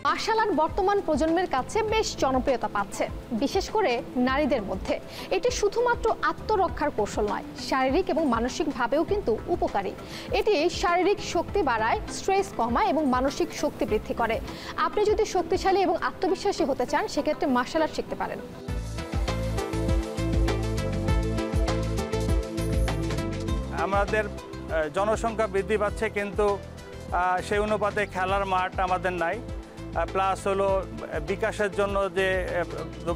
Martial art বর্তমান প্রজন্মের কাছে বেশ জনপ্রিয়তা পাচ্ছে, বিশেষ করে নারীদের মধ্যে। এটি শুধুমাত্র আত্মরক্ষার কৌশল নয়, শারীরিক এবং মানসিকভাবেও কিন্তু উপকারী। এটি শারীরিক শক্তি বাড়ায়, স্ট্রেস কমায় এবং মানসিক শক্তি বৃদ্ধি করে। আপনি যদি শক্তিশালী এবং আত্মবিশ্বাসী হতে চান, সেক্ষেত্রে মার্শাল আর্ট শিখতে পারেন। আমাদের জনসংখ্যা বৃদ্ধি পাচ্ছে, কিন্তু সেই অনুপাতে খেলার মাঠ আমাদের নাই। প্লাস হলো বিকাশের জন্য যে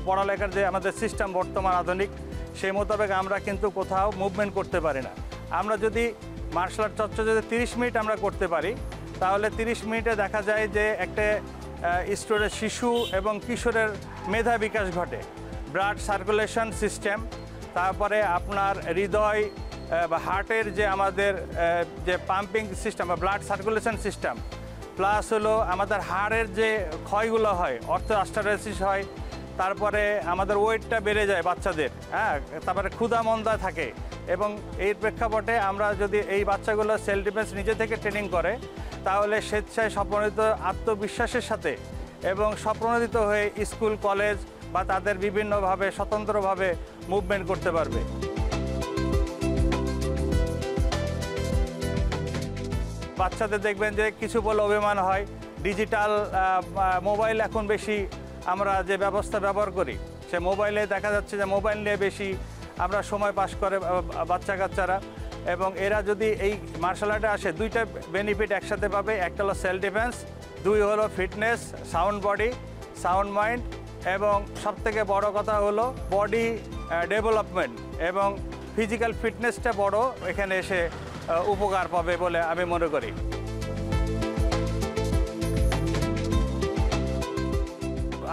পড়ালেখার যে আমাদের সিস্টেম বর্তমান আধুনিক, সেই মোতাবেক আমরা কিন্তু কোথাও মুভমেন্ট করতে পারি না। আমরা যদি মার্শাল আর্ট চর্চা যদি 30 মিনিট আমরা করতে পারি, তাহলে 30 মিনিটে দেখা যায় যে একটা স্টুডেন্ট, শিশু এবং কিশোরের মেধা বিকাশ ঘটে, ব্লাড সার্কুলেশন সিস্টেম, তারপরে আপনার হৃদয় বা হার্টের যে আমাদের যে পাম্পিং সিস্টেম বা ব্লাড সার্কুলেশন সিস্টেম, প্লাস হলো আমাদের হাড়ের যে ক্ষয়গুলো হয়, অস্টিওআর্থ্রাইটিস হয়, তারপরে আমাদের ওয়েটটা বেড়ে যায় বাচ্চাদের, হ্যাঁ, তারপরে ক্ষুধা মন্দা থাকে। এবং এই প্রেক্ষাপটে আমরা যদি এই বাচ্চাগুলো সেলফ ডিফেন্স নিজে থেকে ট্রেনিং করে, তাহলে স্বেচ্ছায় স্বপ্রণোদিত আত্মবিশ্বাসের সাথে এবং স্বপ্রণোদিত হয়ে স্কুল, কলেজ বা তাদের বিভিন্নভাবে স্বতন্ত্রভাবে মুভমেন্ট করতে পারবে। বাচ্চাদের দেখবেন যে কিছু বলে অভিমান হয়। ডিজিটাল মোবাইল এখন বেশি আমরা যে ব্যবস্থা ব্যবহার করি, সে মোবাইলে দেখা যাচ্ছে যে মোবাইল নিয়ে বেশি আমরা সময় পাস করে বাচ্চা কাচ্চারা। এবং এরা যদি এই মার্শাল আর্টে আসে, দুইটা বেনিফিট একসাথে পাবে। একটা হলো সেলফ ডিফেন্স, দুই হলো fitness, sound body, sound mind, এবং সবথেকে বড় কথা হলো বডি ডেভেলপমেন্ট এবং ফিজিক্যাল ফিটনেসটা বড় এখানে এসে উপকার পাবে বলে আমি মনে করি।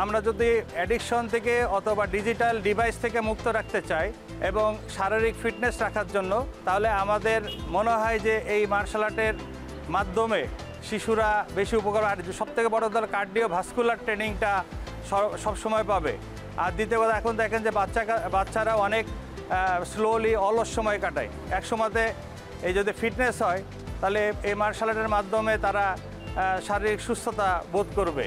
আমরা যদি অ্যাডিকশন থেকে অথবা ডিজিটাল ডিভাইস থেকে মুক্ত রাখতে চাই এবং শারীরিক ফিটনেস রাখার জন্য, তাহলে আমাদের মনে হয় যে এই মার্শাল আর্টের মাধ্যমে শিশুরা বেশি উপকার। আর সবথেকে বড় দল কার্ডিও ভাস্কুলার ট্রেনিংটা সবসময় পাবে। আর দ্বিতীয় কথা, এখন দেখেন যে বাচ্চারা অনেক স্লোলি অলস সময় কাটায়। এক সময়তে এই যদি ফিটনেস হয়, তাহলে এই মার্শাল আর্টের মাধ্যমে তারা শারীরিক সুস্থতা বোধ করবে।